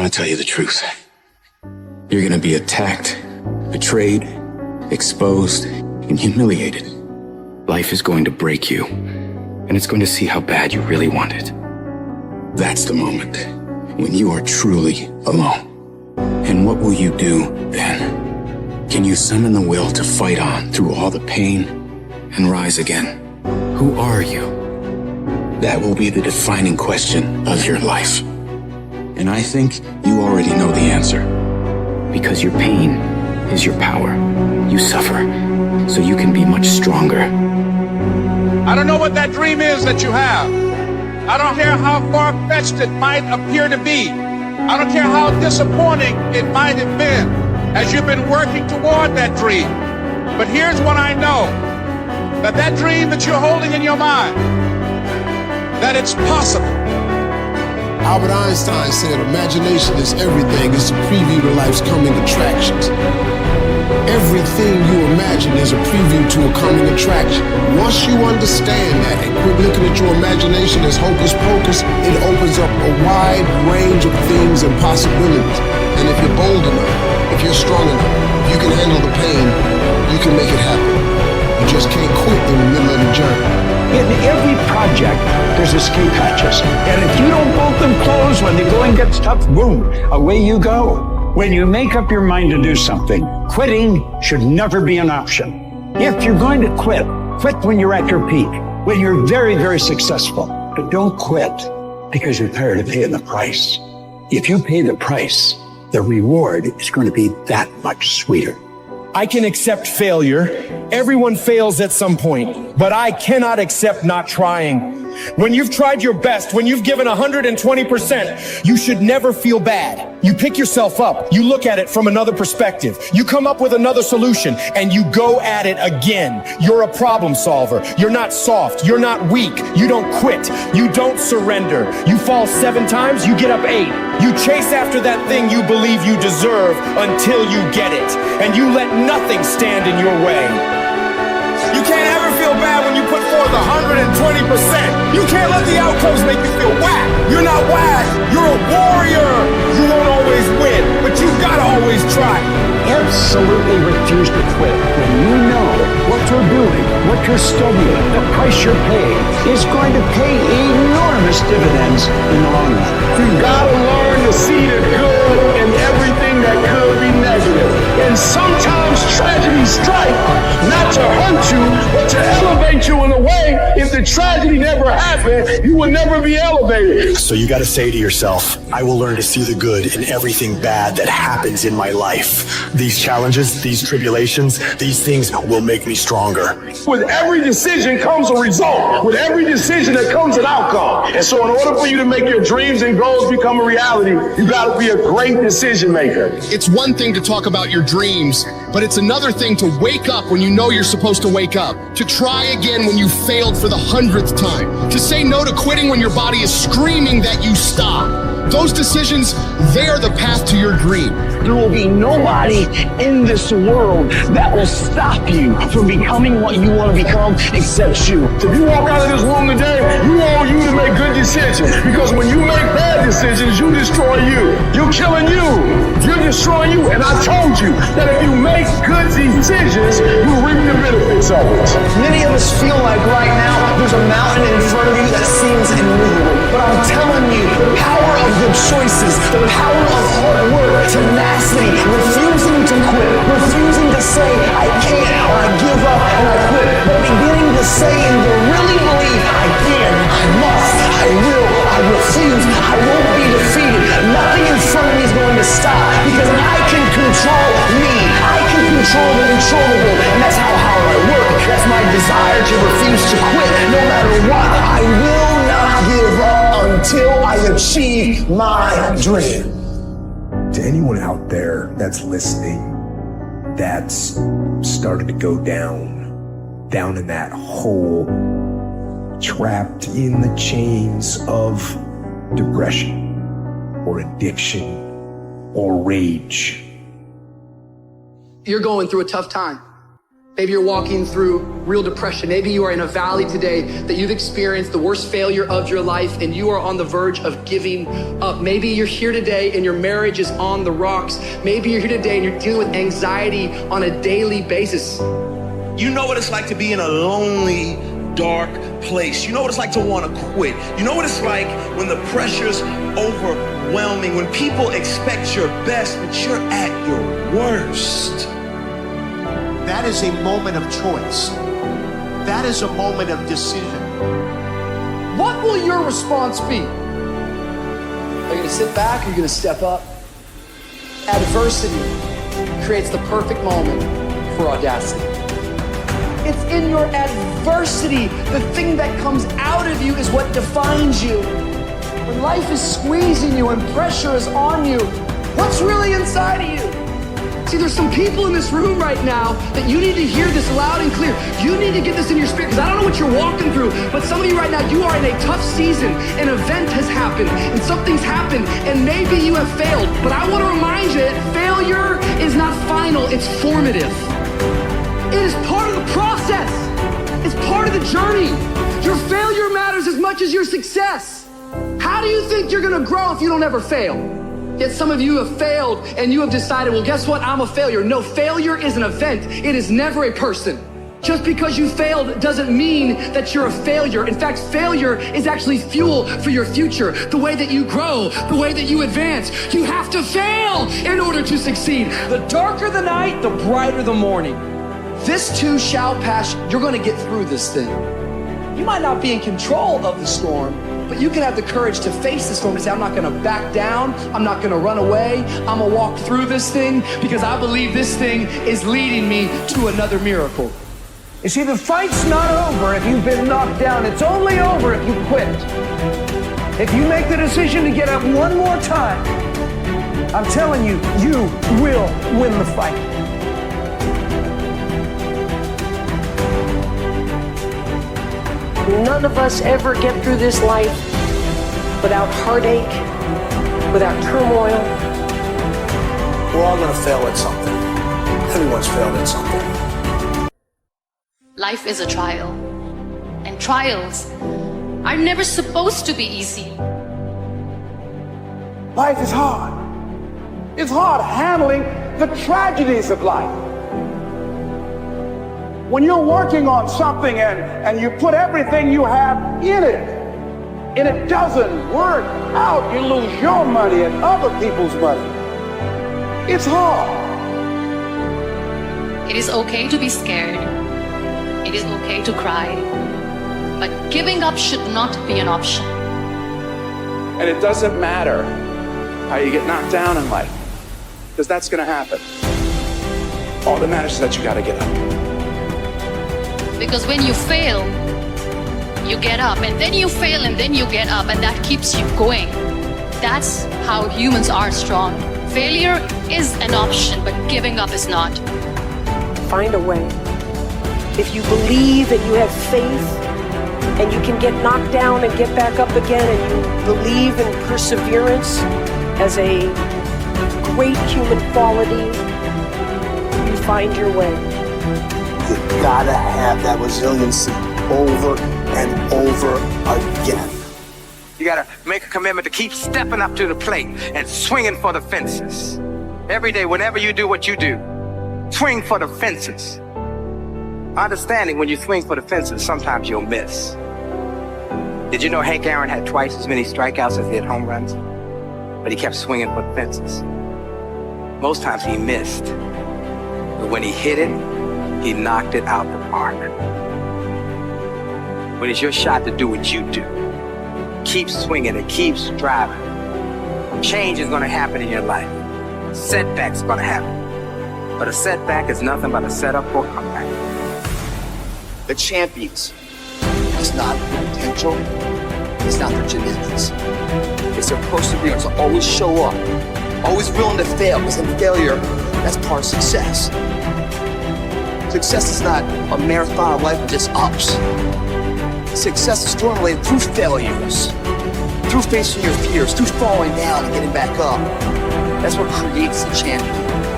to tell you the truth. You're going to be attacked, betrayed, exposed, and humiliated. Life is going to break you, and it's going to see how bad you really want it. That's the moment when you are truly alone. And what will you do then? Can you summon the will to fight on through all the pain and rise again? Who are you? That will be the defining question of your life. And I think you already know the answer. Because your pain is your power. You suffer, so you can be much stronger. I don't know what that dream is that you have. I don't care how far-fetched it might appear to be. I don't care how disappointing it might have been as you've been working toward that dream. But here's what I know, that dream that you're holding in your mind, that it's possible. Albert Einstein said, imagination is everything. It's a preview to life's coming attractions. Everything you imagine is a preview to a coming attraction. Once you understand that and quit looking at your imagination as hocus pocus, it opens up a wide range of things and possibilities. And if you're bold enough, if you're strong enough, if you can handle the pain, you can make it happen. You just can't quit in the middle of the journey. In every project, there's escape hatches. And if you don't bolt them closed when the going gets tough, boom, away you go. When you make up your mind to do something, quitting should never be an option. If you're going to quit, quit when you're at your peak, when you're very, very successful. But don't quit because you're tired of paying the price. If you pay the price, the reward is going to be that much sweeter. I can accept failure. Everyone fails at some point, but I cannot accept not trying. When you've tried your best, when you've given 120%, you should never feel bad. You pick yourself up. You look at it from another perspective. You come up with another solution and you go at it again. You're a problem solver. You're not soft. You're not weak. You don't quit. You don't surrender. You fall 7 times, you get up 8. You chase after that thing you believe you deserve until you get it. And you let nothing stand in your way. You can't ever feel bad when you put forth 120%. You can't let the outcomes make you feel whack. You're not whack. You're a warrior. You won't always win, but you gotta always try. Absolutely refuse to quit when you know what you're doing, what you're studying, the price you're paying is going to pay enormous dividends in the long run. You gotta learn to see the good in everything that could be negative. And sometimes tragedy strikes not to hurt you, but to elevate you in a way. If the tragedy never happened, you would never be elevated. So you gotta say to yourself, I will learn to see the good in everything bad that happens in my life. These challenges, these tribulations, these things will make me stronger. With every decision comes a result. With every decision there comes an outcome. And so in order for you to make your dreams and goals become a reality, you gotta be a great decision maker. It's one thing to talk about your dreams, but it's another thing to wake up when you know you're supposed to wake up, to try again when you failed for the 100th time, to say no to quitting when your body is screaming that you stop. Those decisions, they are the path to your dream. There will be nobody in this world that will stop you from becoming what you want to become except you. If you walk out of this room today, you want you to make good decisions. Because when you make bad decisions, you destroy you. You're killing you. You're destroying you. And I told you that if you make good decisions, you reap the benefits of it. Many of us feel like right now there's a mountain in front of you that seems immovable. But I'm telling you, the power of good choices, the power of hard work, tenacity, refusing to quit, refusing to say I can't or I give up and I quit, but beginning to say and to really believe I can, I must, I will, I refuse, I won't be defeated. Nothing in front of me is going to stop because I can control me. I can control the controllable, and that's how hard I work. That's my desire to refuse to quit no matter what. I will not give up until I achieve my dream. To anyone out there that's listening, that's started to go down in that hole, trapped in the chains of depression or addiction or rage. You're going through a tough time. Maybe you're walking through real depression. Maybe you are in a valley today that you've experienced the worst failure of your life and you are on the verge of giving up. Maybe you're here today and your marriage is on the rocks. Maybe you're here today and you're dealing with anxiety on a daily basis. You know what it's like to be in a lonely, dark place. You know what it's like to want to quit. You know what it's like when the pressure's overwhelming, when people expect your best, but you're at your worst. That is a moment of choice. That is a moment of decision. What will your response be? Are you gonna sit back or are you gonna step up? Adversity creates the perfect moment for audacity. It's in your adversity, the thing that comes out of you is what defines you. When life is squeezing you and pressure is on you, what's really inside of you? See, there's some people in this room right now that you need to hear this loud and clear. You need to get this in your spirit, because I don't know what you're walking through, but some of you right now, you are in a tough season. An event has happened, and something's happened, and maybe you have failed. But I want to remind you that failure is not final, it's formative. It is part of the process. It's part of the journey. Your failure matters as much as your success. How do you think you're gonna grow if you don't ever fail? Yet some of you have failed and you have decided, well, guess what? I'm a failure. No, failure is an event. It is never a person. Just because you failed doesn't mean that you're a failure. In fact, failure is actually fuel for your future. The way that you grow, the way that you advance. You have to fail in order to succeed. The darker the night, the brighter the morning. This too shall pass. You're going to get through this thing. You might not be in control of the storm, but you can have the courage to face the storm and say, I'm not gonna back down, I'm not gonna run away, I'm gonna walk through this thing because I believe this thing is leading me to another miracle. You see, the fight's not over if you've been knocked down. It's only over if you quit. If you make the decision to get up one more time, I'm telling you, you will win the fight. None of us ever get through this life without heartache, without turmoil. We're all gonna fail at something. Everyone's failed at something. Life is a trial, and trials are never supposed to be easy. Life is hard. It's hard handling the tragedies of life. When you're working on something and you put everything you have in it, and it doesn't work out, you lose your money and other people's money. It's hard. It is okay to be scared. It is okay to cry. But giving up should not be an option. And it doesn't matter how you get knocked down in life, because that's going to happen. All that matters is that you got to get up. Because when you fail, you get up, and then you fail, and then you get up, and that keeps you going. That's how humans are strong. Failure is an option, but giving up is not. Find a way. If you believe and you have faith, and you can get knocked down and get back up again, and you believe in perseverance as a great human quality, you find your way. You gotta have that resiliency over and over again. You gotta make a commitment to keep stepping up to the plate and swinging for the fences. Every day, whenever you do what you do, swing for the fences. Understanding when you swing for the fences, sometimes you'll miss. Did you know Hank Aaron had twice as many strikeouts as he had home runs? But he kept swinging for the fences. Most times he missed. But when he hit it, he knocked it out the park. When it's your shot to do what you do, keep swinging and keep striving. Change is gonna happen in your life. Setbacks gonna happen. But a setback is nothing but a setup for a comeback. The champions. It's not their potential. It's not their genetics. It's their perseverance to always show up. Always willing to fail, because in failure, that's part of success. Success is not a marathon of life with just ups. Success is formulated through failures, through facing your fears, through falling down and getting back up. That's what creates the champion.